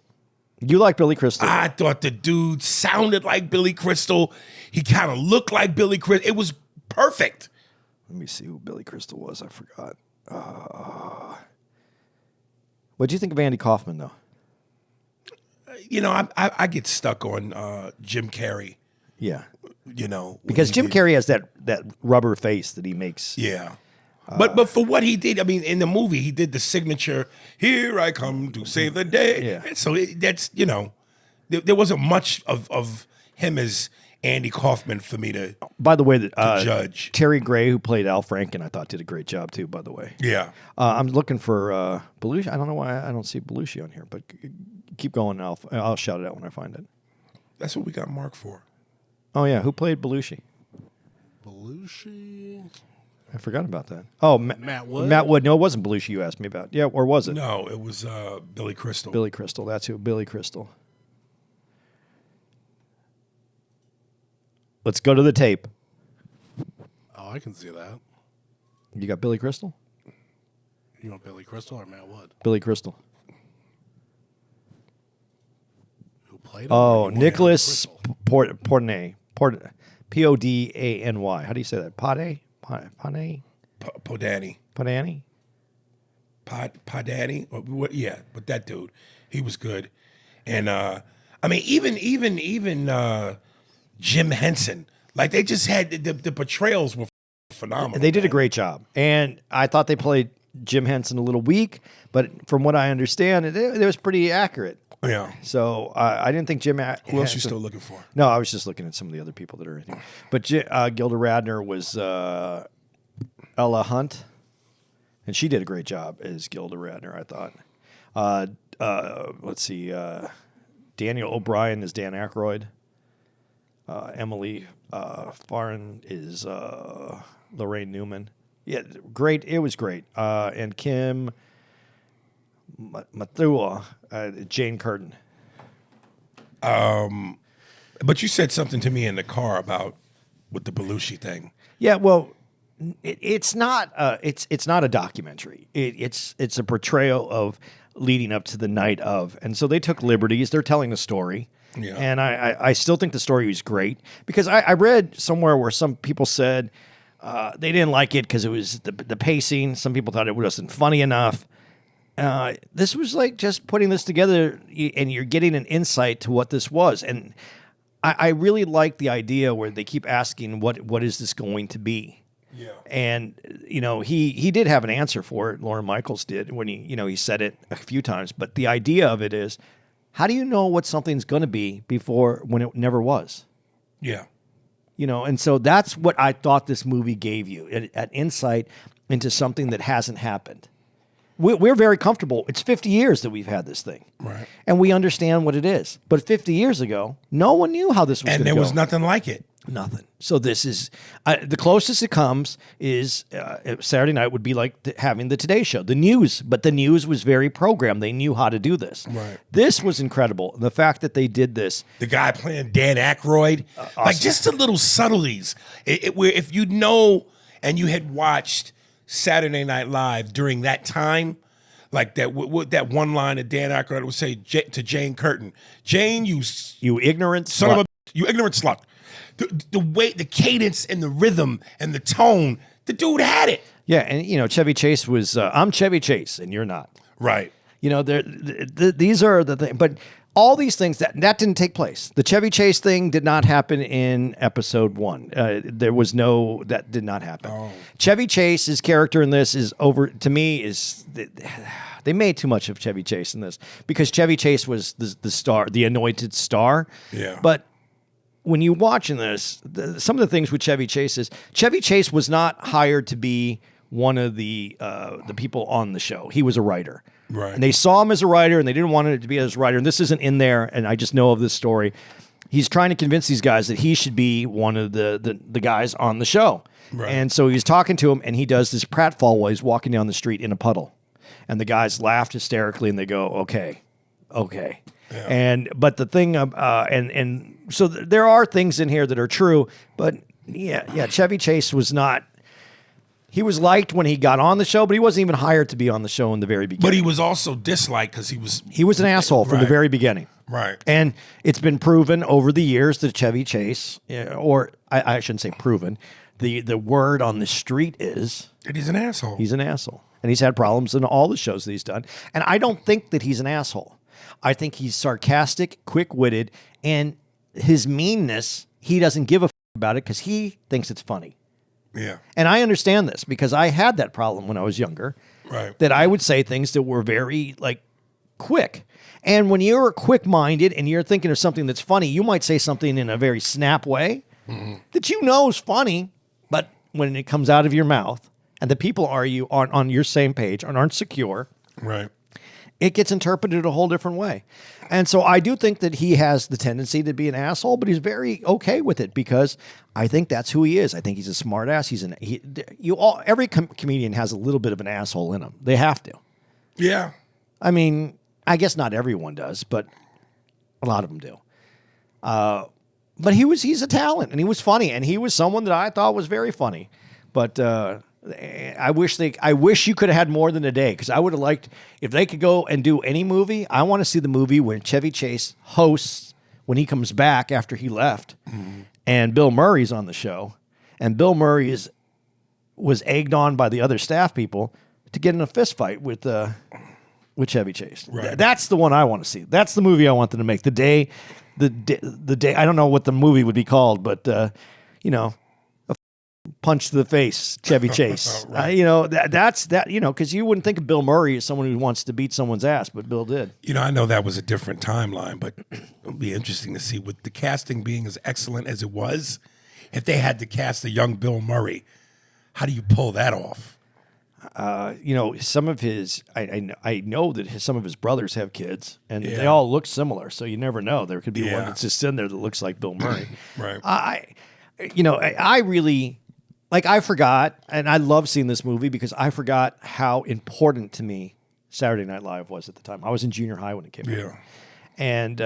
You like Billy Crystal? I thought the dude sounded like Billy Crystal. He kind of looked like Billy Crystal. It was perfect. Let me see who Billy Crystal was. I forgot. What do you think of Andy Kaufman, though? You know, I get stuck on Jim Carrey. Yeah. You know, when Because he Jim did- Carrey has that rubber face that he makes. Yeah. But for what he did, I mean, in the movie, he did the signature, "Here I come to save the day." Yeah. And so that's, you know, there wasn't much of him as Andy Kaufman for me to, By the way, judge. Terry Gray, who played Al Franken, I thought did a great job too. By the way, yeah. I'm looking for Belushi. I don't know why I don't see Belushi on here, but keep going. I'll shout it out when I find it. That's what we got Mark for. Oh yeah, who played Belushi? Belushi. I forgot about that. Oh, Matt Wood? Matt Wood. No, it wasn't Belushi you asked me about. Yeah, or was it? No, it was Billy Crystal. Billy Crystal. That's who. Billy Crystal. Let's go to the tape. Oh, I can see that. You got Billy Crystal? You want Billy Crystal or Matt Wood? Billy Crystal. Who played him? Oh, Or you want Nicholas Crystal? Portney. Podany. How do you say that? Podany? Podani. Podany? Podani. What? Yeah, but that dude, he was good. And I mean, even Jim Henson. Like they just had the portrayals were phenomenal. They did a man. great job. And I thought they played Jim Henson a little weak, but from what I understand, it was pretty accurate. Yeah. So I didn't think Jim. Who else you Henson- still looking for? No, I was just looking at some of the other people that are in here. But Gilda Radner was Ella Hunt, and she did a great job as Gilda Radner, I thought. Let's see. Daniel O'Brien is Dan Aykroyd. Emily Farren is Lorraine Newman. Yeah, great. It was great. And Kim Mathua, Jane Curtin. But you said something to me in the car about with the Belushi thing. Yeah, well, it's not. It's not a documentary. It's a portrayal of leading up to the night of, and so they took liberties. They're telling a story. Yeah. And I still think the story was great because I read somewhere where some people said they didn't like it because it was the pacing. Some people thought it wasn't funny enough. This was like just putting this together and you're getting an insight to what this was. And I really like the idea where they keep asking, what is this going to be? Yeah. And, you know, he did have an answer for it. Lauren Michaels did when he said it a few times. But the idea of it is, how do you know what something's going to be when it never was? Yeah. You know, and so that's what I thought this movie gave you, an insight into something that hasn't happened. We're very comfortable. It's 50 years that we've had this thing. Right. And we understand what it is. But 50 years ago, no one knew how this was going to And go. there was nothing like it. Nothing. So this is the closest it comes is Saturday night would be like having the Today Show, the news. But the news was very programmed. They knew how to do this. Right. This was incredible. The fact that they did this. The guy playing Dan Aykroyd, like just the little subtleties. Where if you know and you had watched Saturday Night Live during that time, like that one line that Dan Aykroyd would say to Jane Curtin, "Jane, you ignorant son slut. of a, you ignorant slut." The way, the cadence and the rhythm and the tone, the dude had it. Yeah, and Chevy Chase was. I'm Chevy Chase, and you're not. Right. These are the things, but all these things that didn't take place. The Chevy Chase thing did not happen in episode 1. That did not happen. Oh. Chevy Chase's character in this is over to me is they made too much of Chevy Chase in this because Chevy Chase was the star, the anointed star. Yeah. But when you're watching this, some of the things with Chevy Chase is Chevy Chase was not hired to be one of the people on the show. He was a writer. Right. And they saw him as a writer, and they didn't want it to be as a writer. And this isn't in there, and I just know of this story. He's trying to convince these guys that he should be one of the guys on the show. Right. And so he's talking to him, and he does this pratfall while he's walking down the street in a puddle. And the guys laughed hysterically, and they go, okay. Yeah. But the thing, and so there are things in here that are true, but yeah, Chevy Chase was not. He was liked when he got on the show, but he wasn't even hired to be on the show in the very beginning. But he was also disliked because he was an asshole from the Right. very beginning. Right. And it's been proven over the years that Chevy Chase, or I shouldn't say proven, the word on the street is And he's an asshole. he's an asshole. And he's had problems in all the shows that he's done. And I don't think that he's an asshole. I think he's sarcastic, quick-witted, and his meanness he doesn't give a about it because he thinks it's funny. Yeah. And I understand this because I had that problem when I was younger. Right. That I would say things that were very like quick. And when you're quick-minded and you're thinking of something that's funny, you might say something in a very snap way that you know is funny, but when it comes out of your mouth and the people aren't on your same page and aren't secure, Right. it gets interpreted a whole different way. And so I do think that he has the tendency to be an asshole, but he's very okay with it because I think that's who he is. I think he's a smart ass. Every comedian has a little bit of an asshole in him. They have to. Yeah. I mean, I guess not everyone does, but a lot of them do. But he's a talent, and he was funny, and he was someone that I thought was very funny. But I wish you could have had more than a day, because I would have liked if they could go and do any movie. I want to see the movie when Chevy Chase hosts when he comes back after he left, and Bill Murray's on the show, and Bill Murray was egged on by the other staff people to get in a fist fight with Chevy Chase. Right. That's the one I want to see. That's the movie I want them to make. The day, I don't know what the movie would be called, but a punch to the face, Chevy Chase. Right. That's because you wouldn't think of Bill Murray as someone who wants to beat someone's ass, but Bill did. I know that was a different timeline, but it'll be interesting to see, with the casting being as excellent as it was, if they had to cast a young Bill Murray, how do you pull that off? Some of his, I know that some of his brothers have kids, and Yeah. they all look similar. So you never know. There could be one Yeah. that's just in there that looks like Bill Murray. Right. I really, I forgot, and I love seeing this movie because I forgot how important to me Saturday Night Live was at the time. I was in junior high when it came out. Yeah. And,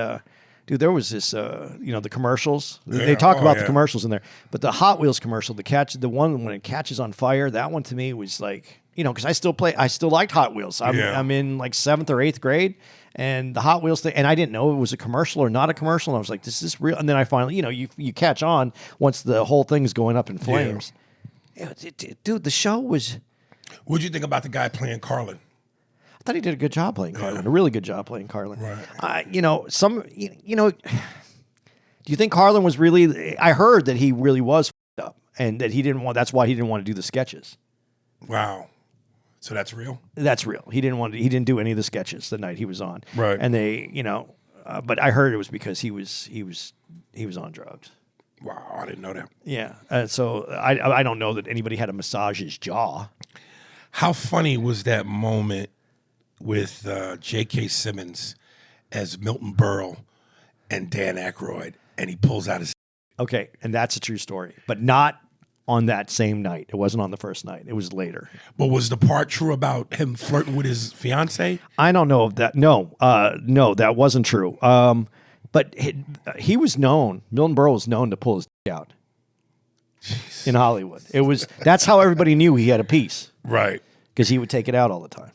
dude, there was this, the commercials. They Yeah. talk Oh, about the yeah. commercials in there. But the Hot Wheels commercial, the one when it catches on fire, that one to me was like, because I still liked Hot Wheels. I'm in like 7th or 8th grade, and the Hot Wheels thing, and I didn't know it was a commercial or not a commercial. And I was like, this is real. And then I finally, you catch on once the whole thing's going up in flames. Dude, the show was. What'd you think about the guy playing Carlin? I thought he did a good job playing Carlin, a really good job playing Carlin. Right. Do you think Carlin was really? I heard that he really was f***ed up, and that he didn't want. That's why he didn't want to do the sketches. Wow. So that's real? That's real. He didn't do any of the sketches the night he was on. Right. And they, but I heard it was because he was on drugs. Wow, I didn't know that. Yeah. So I don't know that anybody had to massage his jaw. How funny was that moment with J.K. Simmons as Milton Berle and Dan Aykroyd, and he pulls out his... Okay, and that's a true story, but not on that same night. It wasn't on the first night. It was later. But was the part true about him flirting with his fiance? I don't know if that. No, that wasn't true. But he was known. Milton Berle was known to pull his dick out in Hollywood. That's how everybody knew he had a piece, Right. because he would take it out all the time.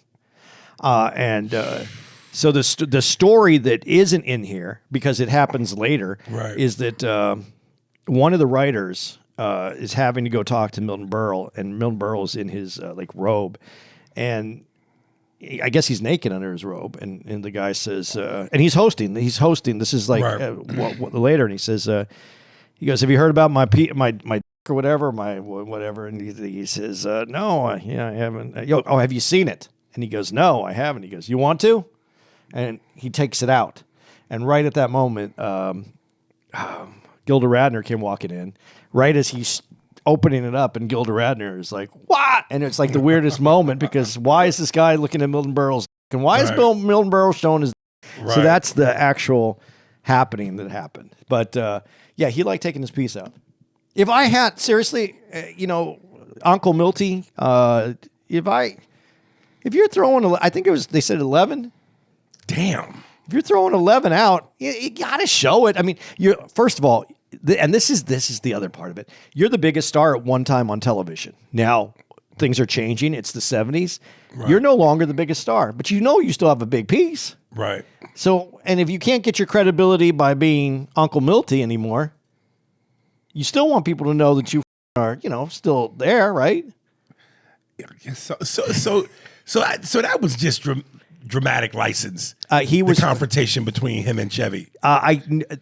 So the story that isn't in here, because it happens later, Right. is that one of the writers is having to go talk to Milton Berle, and Milton Berle is in his robe, and I guess he's naked under his robe, and the guy says, and he's hosting. This is like Right. later, and he says, he goes, "Have you heard about my or whatever, my whatever?" And he says, "No, I haven't." Have you seen it? And he goes, "No, I haven't." He goes, "You want to?" And he takes it out, and right at that moment, Gilda Radner came walking in, right as he's opening it up, and Gilda Radner is like, "What?" And it's like the weirdest moment, because why is this guy looking at Milton Berle's dick? And why is Milton Berle showing his dick? Right. So that's the actual happening that happened. But he liked taking his piece out. If I had, seriously, Uncle Milty, if you're throwing, I think they said 11. Damn. If you're throwing 11 out, you got to show it. I mean, first of all, and this is the other part of it. You're the biggest star at one time on television. Now things are changing. It's the 70s. Right. You're no longer the biggest star, but you still have a big piece. Right. So, and if you can't get your credibility by being Uncle Milty anymore, you still want people to know that you are, still there, right? So that was just dramatic license. He was the confrontation between him and Chevy.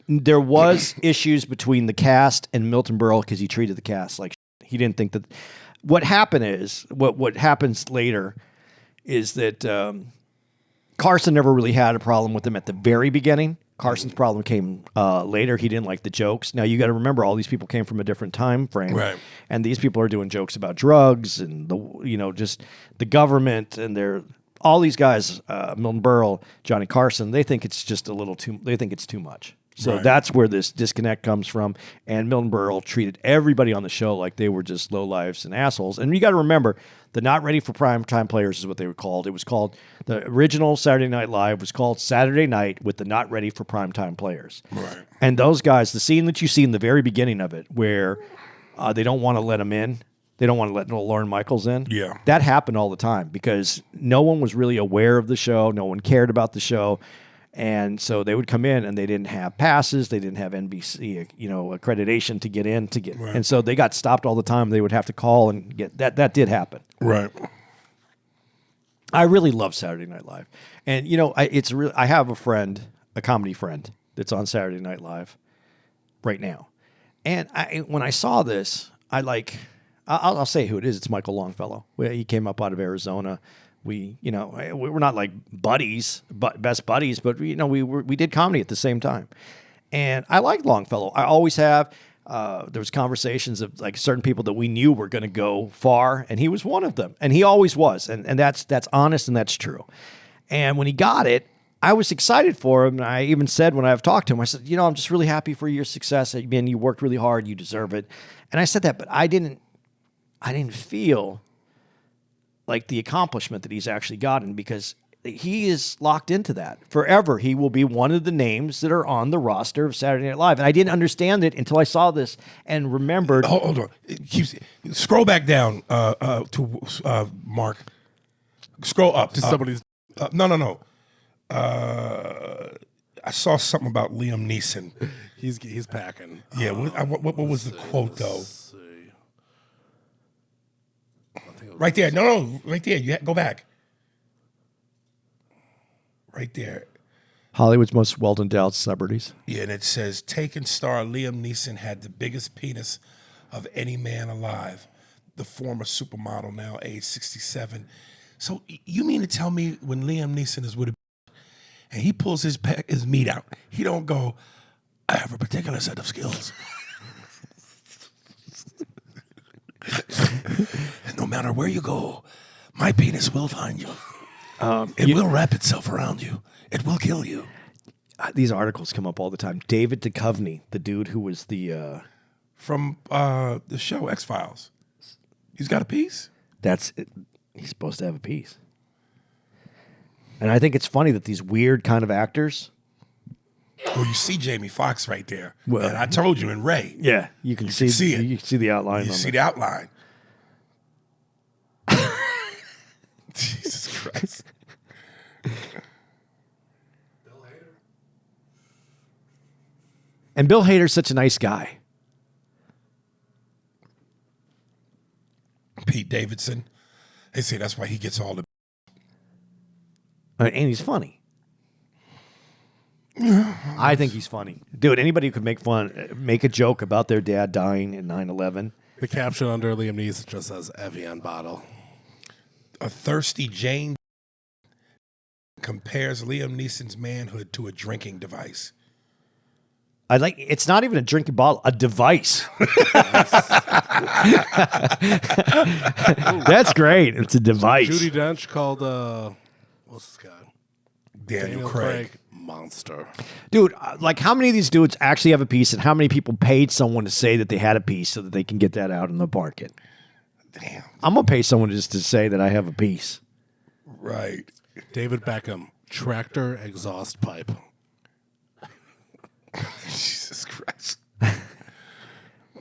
There was issues between the cast and Milton Berle because he treated the cast like he didn't think that. What happened is what happens later is that Carson never really had a problem with him at the very beginning. Carson's problem came later. He didn't like the jokes. Now, you got to remember, all these people came from a different time frame. Right. And these people are doing jokes about drugs and, just the government. And all these guys, Milton Berle, Johnny Carson, they think it's just they think it's too much. So Right. that's where this disconnect comes from. And Milton Berle treated everybody on the show like they were just lowlifes and assholes. And you got to remember, the not ready for prime time players is what they were called. It was called, the original Saturday Night Live was called Saturday Night with the not ready for prime time players. Right. And those guys, the scene that you see in the very beginning of it, where they don't want to let them in, they don't want to let Lorne Michaels in. Yeah. That happened all the time because no one was really aware of the show. No one cared about the show. And so they would come in and they didn't have passes. They didn't have NBC, accreditation to get in Right. And so they got stopped all the time. They would have to call and get that. That did happen. Right. I really love Saturday Night Live. And, I have a comedy friend that's on Saturday Night Live right now. And when I saw this, I'll say who it is. It's Michael Longfellow. He came up out of Arizona. We were not like buddies, but best buddies, but we did comedy at the same time. And I liked Longfellow. I always have. There was conversations of like certain people that we knew were going to go far, and he was one of them. And he always was. And that's honest and that's true. And when he got it, I was excited for him. And I even said when I've talked to him, I said, I'm just really happy for your success. Man, you worked really hard. You deserve it. And I said that, but I didn't feel like the accomplishment that he's actually gotten, because he is locked into that forever. He will be one of the names that are on the roster of Saturday Night Live. And I didn't understand it until I saw this and remembered. Hold on. Scroll back down to Mark. Scroll up. To somebody's. No. I saw something about Liam Neeson. He's packing. Yeah. What was the quote though? Right there. No. Right there. Go back. Right there. Hollywood's most well-endowed celebrities. Yeah, and it says, Taken star Liam Neeson had the biggest penis of any man alive. The former supermodel, now age 67. So you mean to tell me when Liam Neeson is with a and he pulls his meat out, he don't go, I have a particular set of skills. And no matter where you go, my penis will find you. It will wrap itself around you. It will kill you. These articles come up all the time. David Duchovny, the dude who was the... From the show X-Files. He's got a piece? He's supposed to have a piece. And I think it's funny that these weird kind of actors... Well, you see Jamie Foxx right there. Well, and I told you in Ray. Yeah, you can see it. You can see the outline. You see the outline. Jesus Christ. And Bill Hader's such a nice guy. Pete Davidson. They say that's why he gets all the... And he's funny. I think he's funny. Dude, anybody who could make a joke about their dad dying in 9/11. The caption under Liam Neeson just says Evian bottle. A thirsty Jane compares Liam Neeson's manhood to a drinking device. It's not even a drinking bottle, a device. That's great. It's a device. Judi Dench called, what's this guy? Daniel Craig. Monster. Dude, how many of these dudes actually have a piece, and how many people paid someone to say that they had a piece so that they can get that out in the market? Damn. I'm going to pay someone just to say that I have a piece. Right. David Beckham, tractor exhaust pipe. Jesus Christ.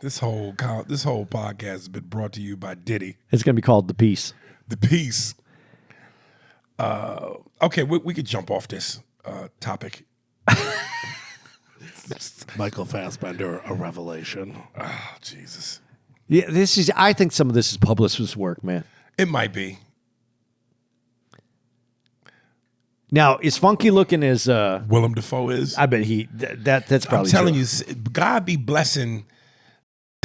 This whole podcast has been brought to you by Diddy. It's going to be called The Piece. The Piece. Okay, we could jump off this topic. Michael Fassbender, a revelation. Oh, Jesus. Yeah, I think some of this is publicist work, man. It might be. Now, as funky looking as Willem Dafoe is. I bet that's I'm probably telling true. you, God be blessing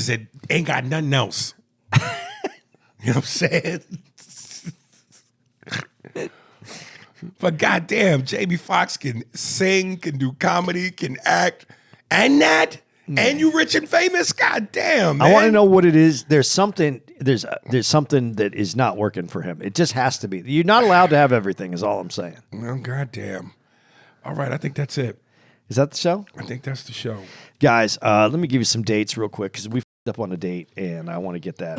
that ain't got nothing else. You know what I'm saying? But goddamn, Jamie Foxx can sing, can do comedy, can act, and that, and you rich and famous. Goddamn, man. I want to know what it is. There's something that is not working for him. It just has to be. You're not allowed to have everything. Is all I'm saying. Oh, goddamn. All right, I think that's it. Is that the show? I think that's the show. Guys, let me give you some dates real quick because we f***ed up on a date, and I want to get that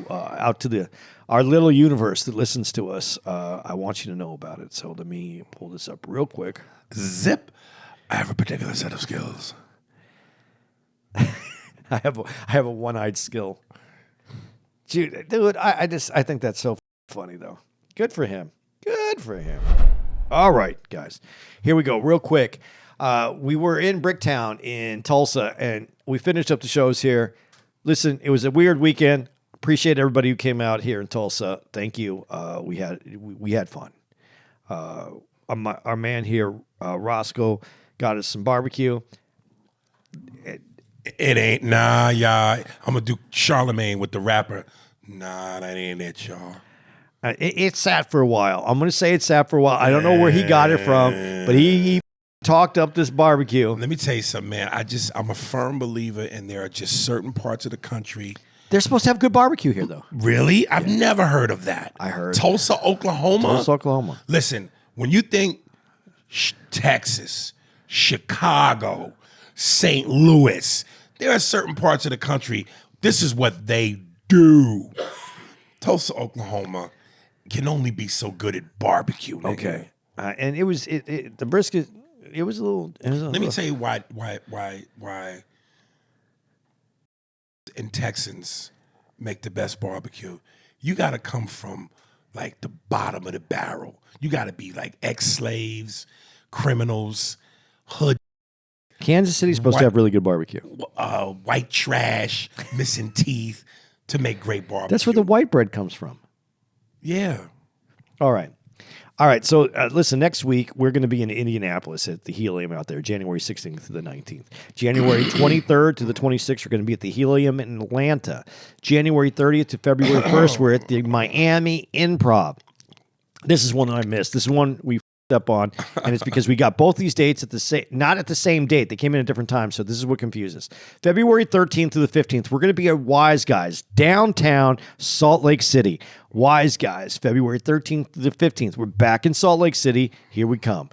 out to our little universe that listens to us. I want you to know about it. So let me pull this up real quick. Zip. I have a particular set of skills. I have a one-eyed skill. Dude, I think that's so funny though. Good for him. Good for him. All right, guys. Here we go. Real quick. We were in Bricktown in Tulsa, and we finished up the shows here. Listen, it was a weird weekend. Appreciate everybody who came out here in Tulsa. Thank you. We had fun. Our man here, Roscoe, got us some barbecue. It ain't. Nah, y'all. I'm going to do Charlemagne with the rapper. Nah, that ain't it, y'all. It sat for a while. I'm going to say it sat for a while. I don't know where he got it from, but he talked up this barbecue. Let me tell you something, man. I'm a firm believer, and there are just certain parts of the country. They're supposed to have good barbecue here, though. Really? I've never heard of that. I heard. Tulsa, Oklahoma? Tulsa, Oklahoma. Listen, when you think Texas, Chicago, St. Louis, there are certain parts of the country, this is what they do. Tulsa, Oklahoma can only be so good at barbecue. Nigga. Okay. And it was the brisket. It was a little. Let me tell you why and Texans make the best barbecue. You got to come from like the bottom of the barrel. You got to be like ex-slaves, criminals, hood. Kansas City's supposed to have really good barbecue. White trash, missing teeth to make great barbecue. That's where the white bread comes from. Yeah. All right. So listen, next week we're going to be in Indianapolis at the Helium out there, January 16th to the 19th. January 23rd to the 26th, we're going to be at the Helium in Atlanta. January 30th to February 1st, we're at the Miami Improv. This is one that I missed. This is one we up on, and it's because we got both these dates not at the same date. They came in at different times, so this is what confuses. February 13th to the 15th, we're going to be at Wise Guys, downtown Salt Lake City. Wise Guys, February 13th to the 15th. We're back in Salt Lake City. Here we come.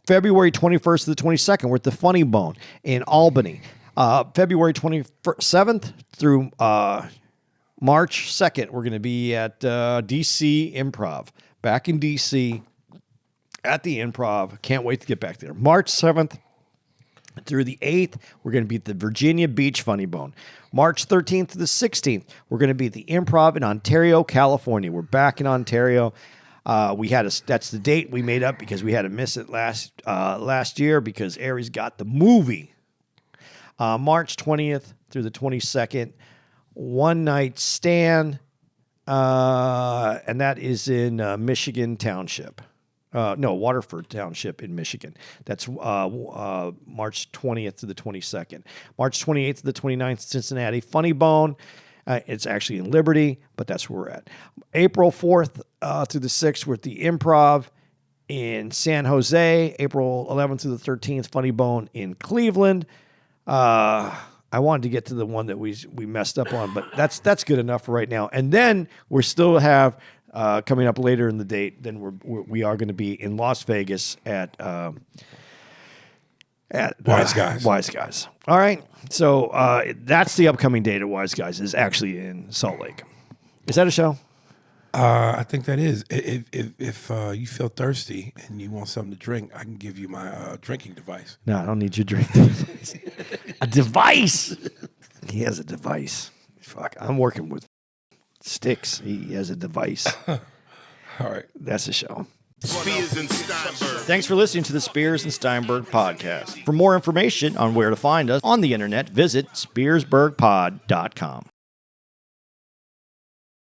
February 21st to the 22nd, we're at the Funny Bone in Albany. February 27th through March 2nd, we're going to be at DC Improv, back in DC. At the Improv. Can't wait to get back there. March 7th through the 8th, we're going to be at the Virginia Beach Funny Bone. March 13th to the 16th, we're going to be at the Improv in Ontario, California. We're back in Ontario. That's the date we made up because we had to miss it last year because Aries got the movie. March 20th through the 22nd, One Night Stand, and that is in Michigan Township. Waterford Township in Michigan. That's March 20th to the 22nd. March 28th to the 29th, Cincinnati Funny Bone. It's actually in Liberty, but that's where we're at. April 4th through the 6th, we're at the Improv in San Jose. April 11th through the 13th, Funny Bone in Cleveland. I wanted to get to the one that we messed up on, but that's good enough for right now. And then we still have coming up later in the date. Then we are going to be in Las Vegas at Wise Guys. Wise Guys. All right. So that's the upcoming date at Wise Guys is actually in Salt Lake. Is that a show? I think that is. If you feel thirsty and you want something to drink, I can give you my drinking device. No, I don't need your drink device. A device. He has a device. Fuck. I'm working with sticks. He has a device. All right. That's a show. Spears and Steinberg. Thanks for listening to the Spears and Steinberg podcast. For more information on where to find us on the internet, visit spearsburgpod.com.